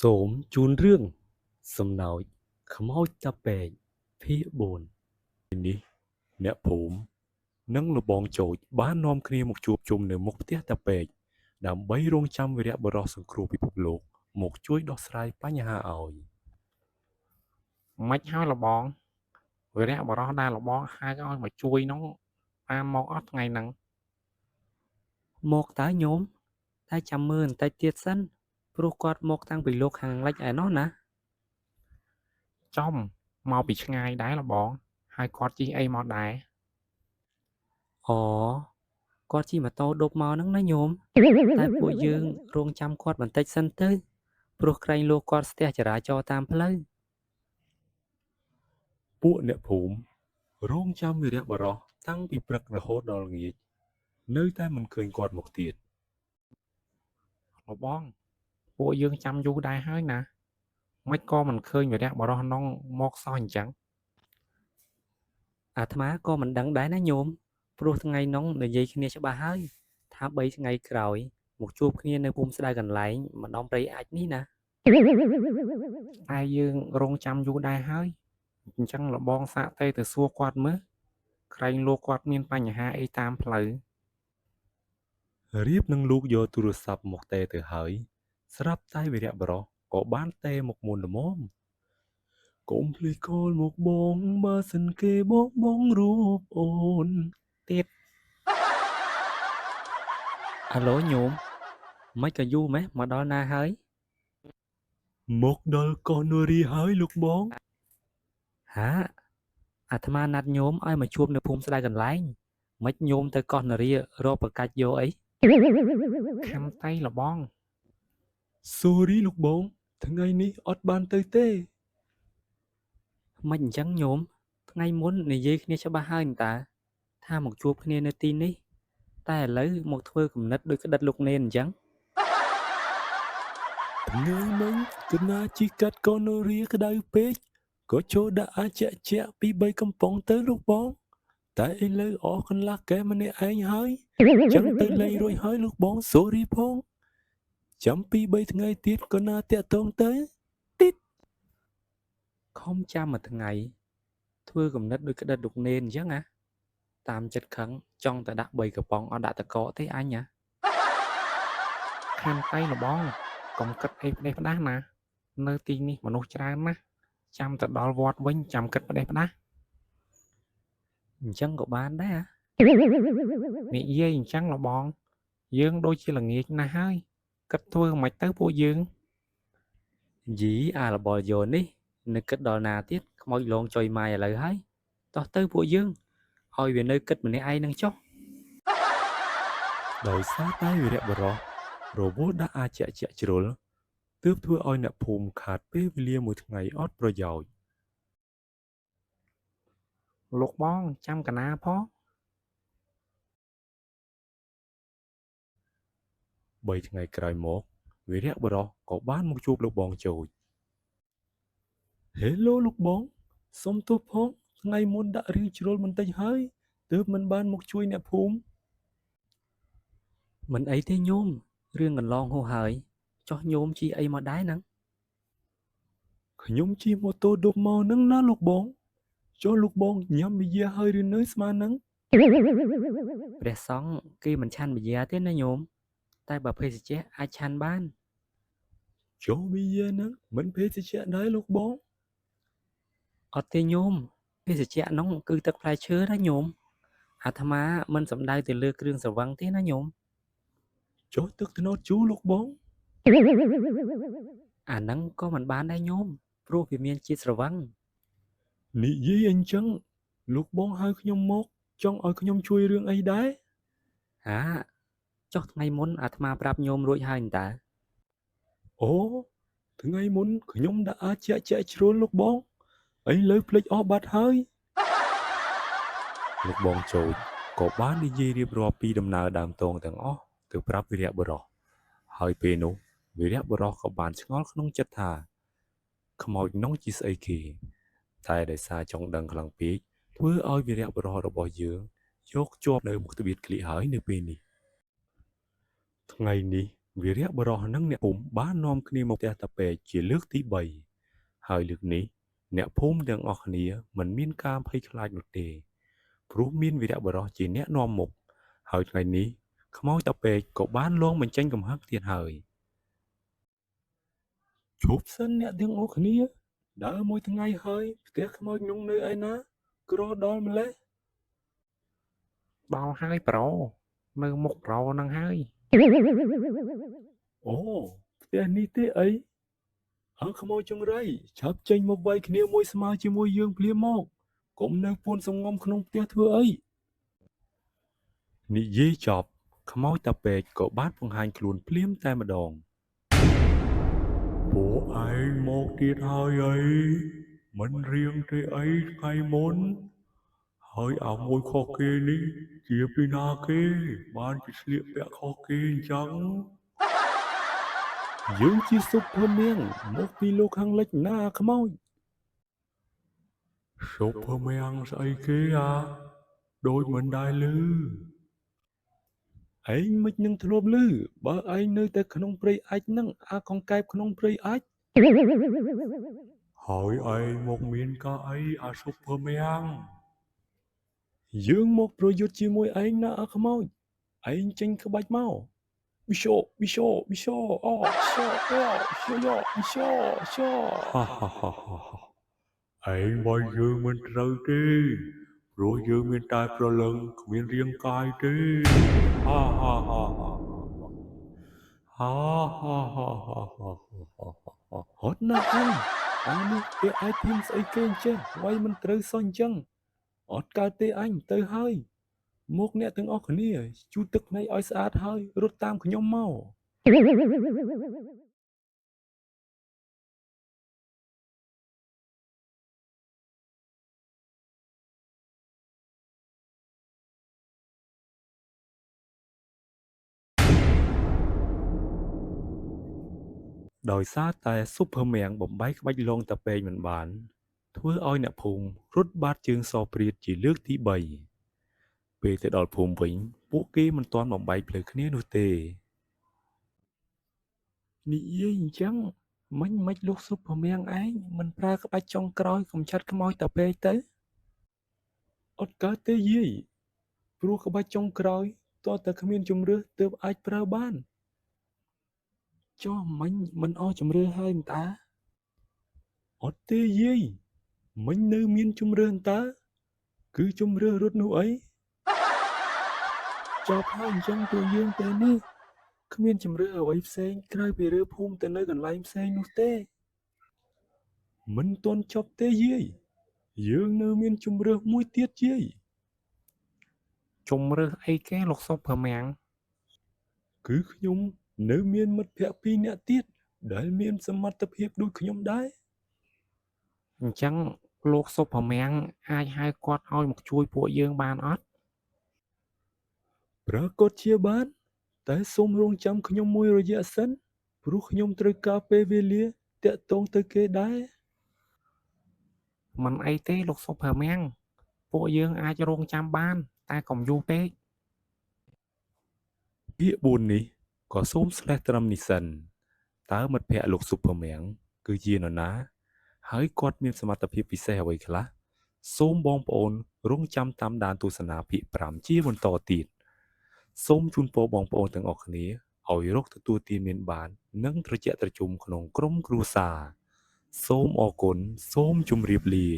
សូមជូនរឿងសំណោចខ្មោចតាប៉ែកភាគ4នេះអ្នកភូមិនិងលបងចោចបាននាំគ្នាមកជួបជុំនៅមុខផ្ទះតាប៉ែកដើម្បីរងចាំវីរបុរសសង្គ្រោះពិភពលោកមកជួយដោះស្រាយបញ្ហាឲ្យមិនហើយលបងវីរៈបរោះដែលលបងហៅឲ្យមកជួយនោះបានមកអត់ថ្ងៃហ្នឹងមកតើញោមតែចាំមើលបន្តិចទៀតសិនព្រោះគាត់មកតាំងពីលោកខាងលិចឯណោះណាចំមកពីឆ្ងាយដែរលបងហើយគាត់ជិះអីមកដែរអូគាត់ជិះម៉ូតូឌុបមកហ្នឹងណាញោមតែពួកយើងរងចាំគាត់បន្តិចសិនទៅព្រោះក្រែងលោកគាត់ស្ទះចរាចរណ៍តាមផ្លូវពួកអ្នកភូមិរងចាំវីរបុរសតាំងពីព្រឹករហូតដល់ល្ងាចនៅតែមិនឃើញគាត់មកទៀតលបងពួកយើងចាំយូរដែរហើយណាមិនក៏មិនឃើញវីរៈបរោះនោះមកសោះអញ្ចឹងអាត្មាក៏មិនដឹងដែរណាញោមព្រោះថ្ងៃនោះនិយាយគ្នាច្បាស់ហើយថា3ថ្ងៃក្រោយមកជួបគ្នានៅភូមិស្ដៅកន្លែងម្ដុំព្រៃអាចនេះណាតែយើងរងចាំយូរដែរហើយអញ្ចឹងលបងសាកទៅសួរគាត់មើលក្រែងលោកគាត់មានបញ្ហាអីតាមផ្លូវរៀបនឹងលោកយកទូរស័ព្ទមកតេទៅហើយស្រាប់តែវីរបុរសក៏បានតេមកមុនល្មមកុំភ្លេចខលមកបងបើសិនគេបងរូបអូនទៀត អាឡូញោមមិនក៏យូរម៉េះមកដល់ណាហើយមកដល់កោះនរីហើយលោកបងហាអាត្មាណាត់ញោមឲ្យមកជួបនៅភូមិស្ដៅកន្លែងមិនញោមទៅកោះនរារកប្រកាច់យកអីខំតៃលបង Sorry លោកបងថ្ងៃនេះអត់បានទៅទេមិនអញ្ចឹងញោមថ្ងៃមុននិយាយគ្នាច្បាស់ហើយតើថាមកជួបគ្នានៅទីនេះតែឥឡូវមកធ្វើគំនិតដូចក្តិតលោកនេនអញ្ចឹងថ្ងៃមិញកណាជីកាត់កោះនរីក្តៅពេកក៏ចូលដាក់អាចជាពី3កំប៉ុងទៅលោកបងតែឥឡូវអស់កន្លះកែម្នាក់ឯងហើយចឹងទៅលេងរួចហើយលោកបង Sorry ផងចាំពី3ថ្ងៃទៀតក៏ណាតាក់តងទៅទីតខំចាំមួយថ្ងៃធ្វើគំនិតដូចក្តិតលោកនេនអញ្ចឹងណាតាមចិត្តខឹងចង់តែដាក់3កំប៉ុងអត់ដាក់តកកទេអញណាខំតៃលបងកុំគិតអីផ្ដេសផ្ដាស់ណានៅទីនេះមនុស្សច្រើនណាស់ចាំទៅដល់វត្តវិញចាំគិតផ្ដេសផ្ដាស់អញ្ចឹងក៏បានដែរនិយាយអញ្ចឹងលបងយើងដូចជាល្ងាចណាស់ហើយគិតធ្វើមិនទៅពួកយើង យីអារបលយោនេះនៅគិតដល់ណាទៀតខ្មោចលងចុយម៉ាយឥឡូវហើយតោះទៅពួកយើងឲ្យវានៅគិតម្នាក់ឯងនឹងចុះដោយសារតែវីរបុរសរវល់ដាក់អាចជ្រុលទើបធ្វើឲ្យអ្នកភូមិខាតពេលវេលាមួយថ្ងៃអត់ប្រយោជន៍លោកបងចាំកណាផង3ថ្ងៃក្រោយមកវីរបុរសក៏បានមកជួបលោកបងចោច Hello លោកបងសុំទោសផងថ្ងៃមុនដាក់រឿងជ្រុលបន្តិចហើយទើបមិនបានមកជួយអ្នកភូមិមិនអីទេញោមរឿងកន្លងហួសហើយចុះញោមជីអីមកដែរហ្នឹងខ្ញុំជិះម៉ូតូឌុបមកនឹងណាលោកបងចុះលោកបងញ៉ាំប៊ីយ៉ាហើយឬនៅស្មានហ្នឹងព្រះសង្ឃគេមិនឆាន់ប៊ីយ៉ាទេណាញោមតែបើភេសជ្ជៈអាចឆាន់បានចុះប៊ីយ៉ាហ្នឹងមិនភេសជ្ជៈដែរលោកបងអត់ទេញោមភេសជ្ជៈនោះគឺទឹកផ្លែឈើណាញោមអាត្មាមិនសំដៅទៅលើគ្រឿងស្រវឹងទេណាញោមចុះទឹកត្នោតជូរលោកបងអាហ្នឹងក៏មិនបានដែរញោមព្រោះវាមានជាតិស្រវឹងនិយាយអញ្ចឹងលោកបងហៅខ្ញុំមកចង់ឲ្យខ្ញុំជួយរឿងអីដែរហាចុះថ្ងៃមុនអាត្មាប្រាប់ញោមរួចហើយតើអូថ្ងៃមុនខ្ញុំដាក់អាចជ្រុលលោកបងឥឡូវភ្លេចអស់បាត់ហើយលោកបងចោចក៏បាននិយាយរៀបរាប់ពីដំណើរដើមតងទាំងអស់ទៅប្រាប់វីរបុរសហើយពេលនោះវីរបុរសក៏បានឆ្ងល់ក្នុងចិត្តថាខ្មោចនោះជាស្អីគេតែដោយសារចង់ដឹងខ្លាំងពេកធ្វើឲ្យវីរបុរសរបស់យើងយកជាប់នៅមុខទ្វារក្លៀកហើយនៅពេលនេះថ្ងៃនេះ វីរៈបុរសនិងអ្នកភូមិបាននាំគ្នាមកផ្ទះតាពេកជាលើកទី3 ហើយលើកនេះអ្នកភូមិទាំងអស់គ្នាមិនមានការភ័យខ្លាចនោះទេព្រោះមានវីរៈបុរសជាអ្នកនាំមុខហើយថ្ងៃនេះខ្មោចតាពេកក៏បានលងបញ្ចេញកំហឹងទៀតហើយជប់សិនអ្នកទាំងអស់គ្នាដើរមួយថ្ងៃហើយផ្ទះខ្មោចនោះនៅឯណាក្រដល់ម្លេះ ដល់ហើយប្រូនៅមុខប្រូនឹងហើយ អូផ្ទះនេះទេអីអើខ្មោចចង្រៃឆាប់ចេញមកវាយគ្នាមួយស្មើជាមួយយើងភ្លាមមកកុំនៅពួនសំងំក្នុងផ្ទះធ្វើអីនិយាយចប់ខ្មោចតាពេកក៏បានបង្ហាញខ្លួនភ្លាមតែម្ដងពួកឯងមកទៀតហើយអីមិនរៀងទេអីថ្ងៃមុនហើយអាមួយខុសគេនេះជាពីណាគេបានជាស្លៀកពាក់ខុសគេអញ្ចឹងយើងជាស៊ុបភើមៀងមកពីលោកខាងលិចណាខ្មោចស៊ុបភើមៀងស្អីគេដូចមិនដែរឮឯងមិននឹងធ្លាប់ឮបើឯងនៅតែក្នុងព្រៃអាចនឹងអាកង្កែបក្នុងព្រៃអាចហើយឯងមកមានការអីអាស៊ុបភើមៀងយើងមកប្រយុទ្ធជាមួយឯងណាអាខ្មោចឯងចេញក្បាច់មកប៊ីឈូអូឈូអូឈូយោប៊ីឈូឈូឯងបើយើងមិនត្រូវទេព្រោះយើងមានតែប្រលឹងគ្មានរាងកាយទេហាហាហាហត់ណាស់អញអានេះគេអាចធៀងស្អីគេអញ្ចឹងវាយមិនត្រូវសោះអញ្ចឹងអត់កើតទេអញទៅហើយមកអ្នកទាំងអស់គ្នាជូតទឹកភ្នែកឲ្យស្អាតហើយរត់តាមខ្ញុំមកដោយសារតែស៊ុបភើមៀងបំបីក្បាច់លងតាពេកមិនបានធ្វើឲ្យអ្នកភូមិរត់បាតជើងសព្រាតជាលើកទី3ពេលទៅដល់ភូមិវិញពួកគេមិនទាន់បំបីផ្លូវគ្នានោះទេនិយាយអញ្ចឹងមិនលោកស៊ុបភើមៀងឯងមិនប្រើក្បាច់ចុងក្រោយកំចាត់ខ្មោចតាពេកទៅអត់កើតទេយាយព្រោះក្បាច់ចុងក្រោយតើតែគ្មានជំរឿសទើបអាចប្រើបានចុះមិនអស់ជំរឿសហើយមិនតាអត់ទេយាយមិញនៅមានជំរឿសតើគឺជំរឿសរត់នោះអីចប់ហើយអញ្ចឹងពួកយើងទៅនេះគ្មានជំរឿសអ្វីផ្សេងក្រៅពីរើភូមិទៅនៅកន្លែងផ្សេងនោះទេមិនទាន់ចប់ទេយាយយើងនៅមានជំរឿសមួយទៀតយាយ ជំរឿសអីគេលោកស៊ុបភើមៀង គឺខ្ញុំនៅមានមិត្តភក្តិ2នាក់ទៀតដែលមានសមត្ថភាពដូចខ្ញុំដែរអញ្ចឹងលោកស៊ុបភើមៀងអាចហៅគាត់ឲ្យមកជួយពួកយើងបានអត់ប្រកបជាបានតែសូមរងចាំខ្ញុំមួយរយៈសិនព្រោះខ្ញុំត្រូវការពេលវេលាតាក់ទងទៅគេដែរមិនអីទេលោកស៊ុបភើមៀងពួកយើងអាចរងចាំបានតែកុំយូរពេកពាក្យ4នេះក៏សូមស្លេះត្រឹមនេះសិនតើមិត្តភក្តិលោកស៊ុបភើមៀងគឺជានរណាហើយគាត់មានសមត្ថភាពពិសេសអ្វីខ្លះសូមបងប្អូនរងចាំតាមដានទស្សនាភាគ5ជាបន្តទៀតសូមជូនពរបងប្អូនទាំងអស់គ្នាឲ្យរកទទួលទានមានបាននិងត្រជាក់ត្រជុំក្នុងក្រុមគ្រួសារសូមអរគុណសូមជម្រាបលា